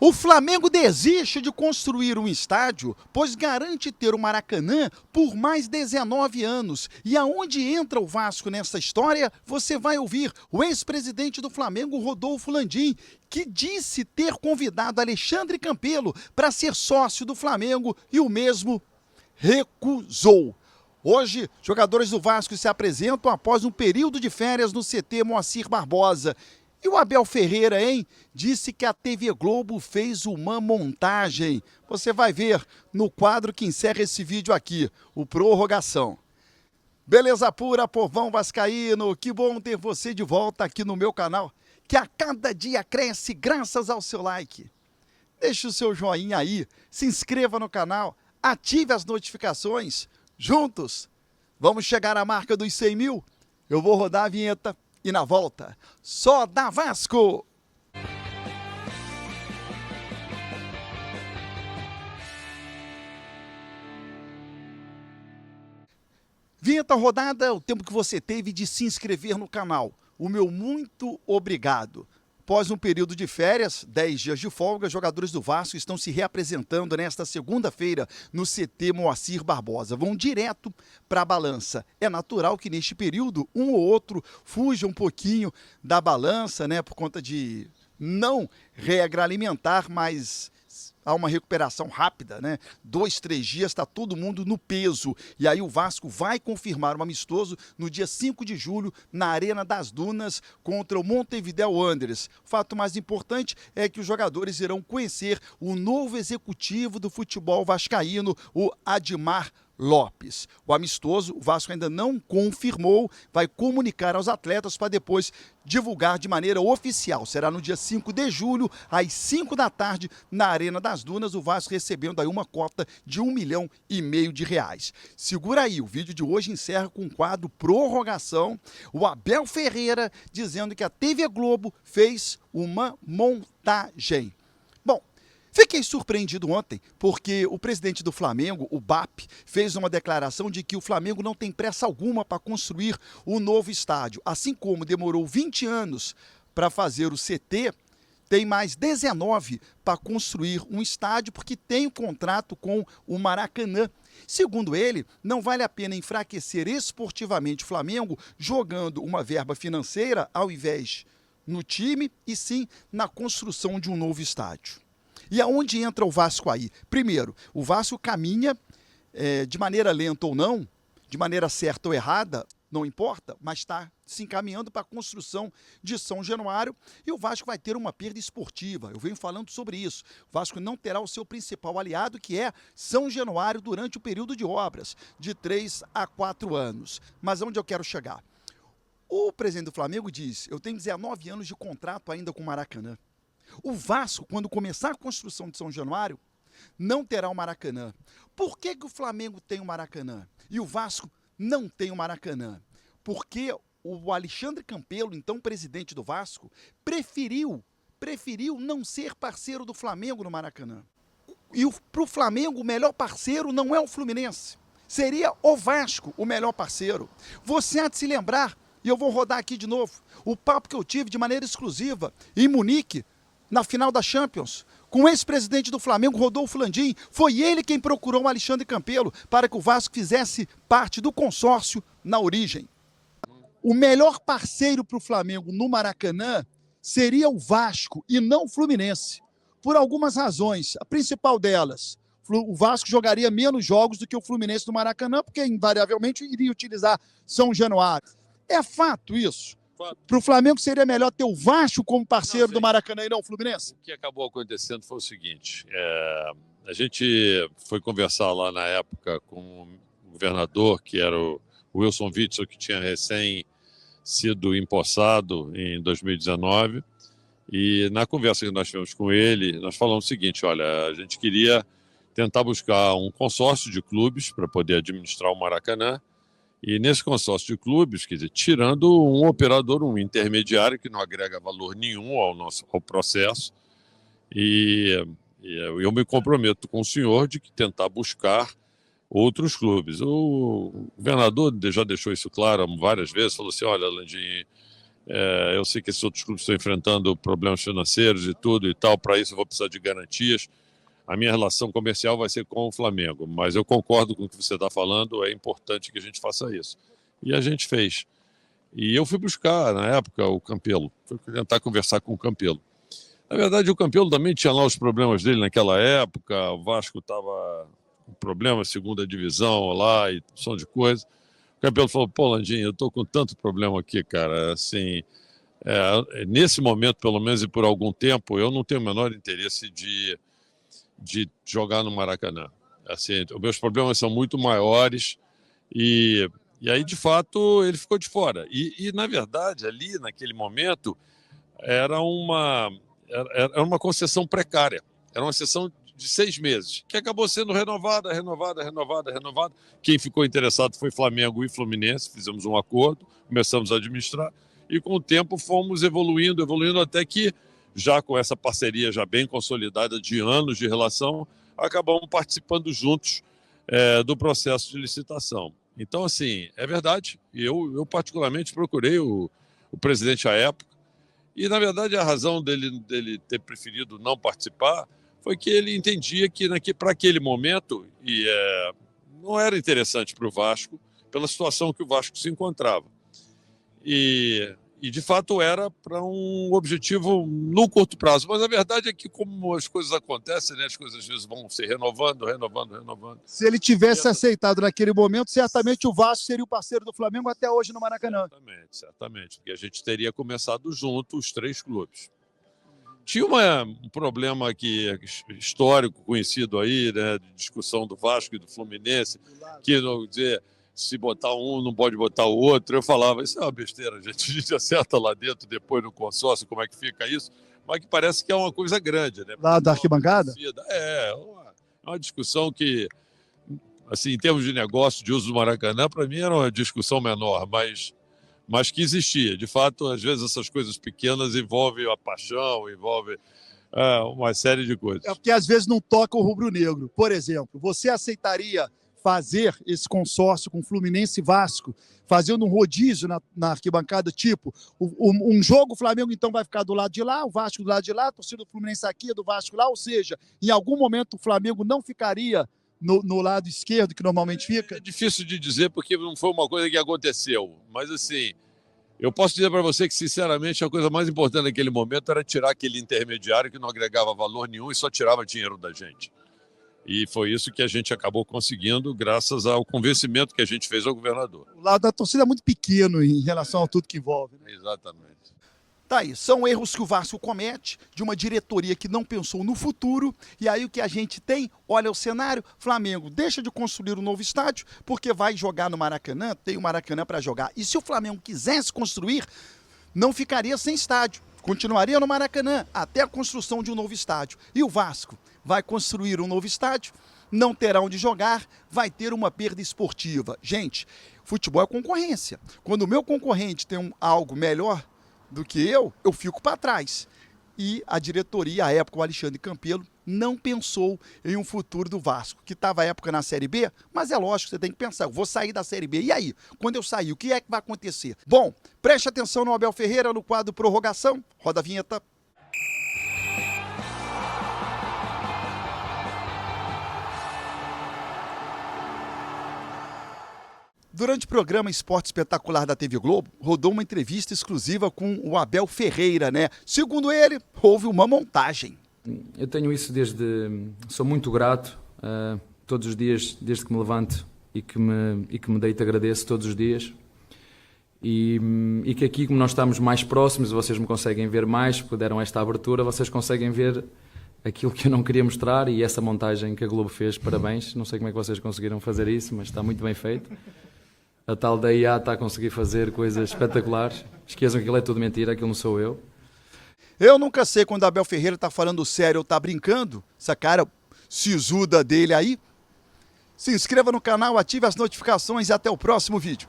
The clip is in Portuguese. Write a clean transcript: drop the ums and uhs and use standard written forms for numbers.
O Flamengo desiste de construir um estádio, pois garante ter o Maracanã por mais 19 anos. E aonde entra o Vasco nessa história, você vai ouvir o ex-presidente do Flamengo, Rodolfo Landim, que disse ter convidado Alexandre Campelo para ser sócio do Flamengo e o mesmo recusou. Hoje, jogadores do Vasco se apresentam após um período de férias no CT Moacir Barbosa. E o Abel Ferreira, hein? Disse que a TV Globo fez uma montagem. Você vai ver no quadro que encerra esse vídeo aqui, o Prorrogação. Beleza pura, povão vascaíno, que bom ter você de volta aqui no meu canal, que a cada dia cresce graças ao seu like. Deixe o seu joinha aí, se inscreva no canal, ative as notificações. Juntos, vamos chegar à marca dos 100 mil? Eu vou rodar a vinheta. E na volta, só dá Vasco! Vinheta rodada, o tempo que você teve de se inscrever no canal. O meu muito obrigado. Após um período de férias, 10 dias de folga, jogadores do Vasco estão se reapresentando nesta segunda-feira no CT Moacir Barbosa. Vão direto para a balança. É natural que neste período um ou outro fuja um pouquinho da balança, né, por conta de não regra alimentar, mas há uma recuperação rápida, né? 2, 3 dias está todo mundo no peso. E aí o Vasco vai confirmar um amistoso no dia 5 de julho na Arena das Dunas contra o Montevideo Wanderers. O fato mais importante é que os jogadores irão conhecer o novo executivo do futebol vascaíno, o Admar Lopes. O amistoso, o Vasco ainda não confirmou, vai comunicar aos atletas para depois divulgar de maneira oficial. Será no dia 5 de julho, às 5 da tarde, na Arena das Dunas, o Vasco recebendo aí uma cota de R$1,5 milhão. Segura aí, o vídeo de hoje encerra com o quadro Prorrogação. O Abel Ferreira dizendo que a TV Globo fez uma montagem. Bom, fiquei surpreendido ontem, porque o presidente do Flamengo, o BAP, fez uma declaração de que o Flamengo não tem pressa alguma para construir o novo estádio. Assim como demorou 20 anos para fazer o CT, tem mais 19 para construir um estádio, porque tem um contrato com o Maracanã. Segundo ele, não vale a pena enfraquecer esportivamente o Flamengo jogando uma verba financeira ao invés no time e sim na construção de um novo estádio. E aonde entra o Vasco aí? Primeiro, o Vasco caminha de maneira lenta ou não, de maneira certa ou errada, não importa, mas está se encaminhando para a construção de São Januário e o Vasco vai ter uma perda esportiva. Eu venho falando sobre isso. O Vasco não terá o seu principal aliado, que é São Januário, durante o período de obras, de 3 a 4 anos. Mas onde eu quero chegar? O presidente do Flamengo diz: eu tenho 19 anos de contrato ainda com o Maracanã. O Vasco, quando começar a construção de São Januário, não terá o Maracanã. Por que o Flamengo tem o Maracanã e o Vasco não tem o Maracanã? Porque o Alexandre Campelo, então presidente do Vasco, preferiu não ser parceiro do Flamengo no Maracanã. E para o Flamengo, o melhor parceiro não é o Fluminense. Seria o Vasco o melhor parceiro. Você há de se lembrar, e eu vou rodar aqui de novo, o papo que eu tive de maneira exclusiva em Munique, na final da Champions, com o ex-presidente do Flamengo, Rodolfo Landim. Foi ele quem procurou o Alexandre Campelo para que o Vasco fizesse parte do consórcio na origem. O melhor parceiro para o Flamengo no Maracanã seria o Vasco e não o Fluminense, por algumas razões. A principal delas, o Vasco jogaria menos jogos do que o Fluminense no Maracanã, porque invariavelmente iria utilizar São Januário. É fato isso? Para o Flamengo seria melhor ter o Vasco como parceiro do Maracanã e não o Fluminense? O que acabou acontecendo foi o seguinte, a gente foi conversar lá na época com o governador, que era o Wilson Witzel, que tinha recém sido empossado em 2019, e na conversa que nós tivemos com ele, nós falamos o seguinte: olha, a gente queria tentar buscar um consórcio de clubes para poder administrar o Maracanã. E nesse consórcio de clubes, quer dizer, tirando um operador, um intermediário que não agrega valor nenhum ao processo, e eu me comprometo com o senhor de tentar buscar outros clubes. O governador já deixou isso claro várias vezes, falou assim: olha, Landim, Eu sei que esses outros clubes estão enfrentando problemas financeiros e tudo e tal, para isso eu vou precisar de garantias. A minha relação comercial vai ser com o Flamengo, mas eu concordo com o que você está falando, é importante que a gente faça isso. E a gente fez. E eu fui buscar, na época, o Campelo, fui tentar conversar com o Campelo. Na verdade, o Campelo também tinha lá os problemas dele naquela época, o Vasco estava com problema, segunda divisão lá e opção de coisa. O Campelo falou, pô, Landim, eu estou com tanto problema aqui, cara, assim, nesse momento, pelo menos, e por algum tempo, eu não tenho o menor interesse de jogar no Maracanã. Assim, os meus problemas são muito maiores e aí, de fato, ele ficou de fora. E na verdade, ali, naquele momento, era uma concessão precária. Era uma concessão de 6 meses, que acabou sendo renovada. Quem ficou interessado foi Flamengo e Fluminense, fizemos um acordo, começamos a administrar, e com o tempo fomos evoluindo até que, já com essa parceria já bem consolidada de anos de relação, acabamos participando juntos do processo de licitação. Então, assim, é verdade, eu particularmente procurei o presidente à época, e, na verdade, a razão dele ter preferido não participar foi que ele entendia que para aquele momento não era interessante para o Vasco, pela situação que o Vasco se encontrava. E de fato, era para um objetivo no curto prazo. Mas a verdade é que, como as coisas acontecem, né, as coisas às vezes vão se renovando. Se ele tivesse aceitado naquele momento, certamente o Vasco seria o parceiro do Flamengo até hoje no Maracanã. Certamente. Porque a gente teria começado junto os 3 clubes. Tinha um problema histórico conhecido aí, né, de discussão do Vasco e do Fluminense, que não dizer, se botar um não pode botar o outro. Eu falava, isso é uma besteira, a gente acerta lá dentro, depois no consórcio, como é que fica isso, mas que parece que é uma coisa grande, né? Lá da arquibancada? É uma discussão que, assim, em termos de negócio, de uso do Maracanã, para mim era uma discussão menor, mas que existia. De fato, às vezes essas coisas pequenas envolvem a paixão, envolvem uma série de coisas. É porque às vezes não toca o rubro-negro. Por exemplo, você aceitaria fazer esse consórcio com Fluminense e Vasco, fazendo um rodízio na arquibancada, tipo, um jogo o Flamengo então vai ficar do lado de lá, o Vasco do lado de lá, a torcida do Fluminense aqui, do Vasco lá, ou seja, em algum momento o Flamengo não ficaria no lado esquerdo, que normalmente fica? É difícil de dizer, porque não foi uma coisa que aconteceu. Mas, assim, eu posso dizer para você que, sinceramente, a coisa mais importante naquele momento era tirar aquele intermediário que não agregava valor nenhum e só tirava dinheiro da gente. E foi isso que a gente acabou conseguindo, graças ao convencimento que a gente fez ao governador. O lado da torcida é muito pequeno em relação a tudo que envolve, né? Exatamente. Tá aí, são erros que o Vasco comete, de uma diretoria que não pensou no futuro, e aí o que a gente tem, olha o cenário, Flamengo deixa de construir um novo estádio, porque vai jogar no Maracanã, tem o Maracanã para jogar. E se o Flamengo quisesse construir, não ficaria sem estádio, continuaria no Maracanã, até a construção de um novo estádio. E o Vasco vai construir um novo estádio, não terá onde jogar, vai ter uma perda esportiva. Gente, futebol é concorrência. Quando o meu concorrente tem algo melhor do que eu fico para trás. E a diretoria, à época, o Alexandre Campelo, não pensou em um futuro do Vasco, que estava à época na Série B, mas é lógico, você tem que pensar, eu vou sair da Série B, e aí? Quando eu sair, o que é que vai acontecer? Bom, preste atenção no Abel Ferreira, no quadro Prorrogação, roda a vinheta. Durante o programa Esporte Espetacular da TV Globo, rodou uma entrevista exclusiva com o Abel Ferreira, né? Segundo ele, houve uma montagem. Eu tenho isso sou muito grato, todos os dias, desde que me levanto e que me deito, agradeço todos os dias. E que aqui, como nós estamos mais próximos, vocês me conseguem ver mais, porque deram esta abertura, vocês conseguem ver aquilo que eu não queria mostrar e essa montagem que a Globo fez, parabéns. Não sei como é que vocês conseguiram fazer isso, mas está muito bem feito. A tal da IA está a conseguir fazer coisas espetaculares. Esqueçam que aquilo é tudo mentira, aquilo não sou eu. Eu nunca sei quando Abel Ferreira está falando sério ou está brincando, essa cara sisuda dele aí. Se inscreva no canal, ative as notificações e até o próximo vídeo.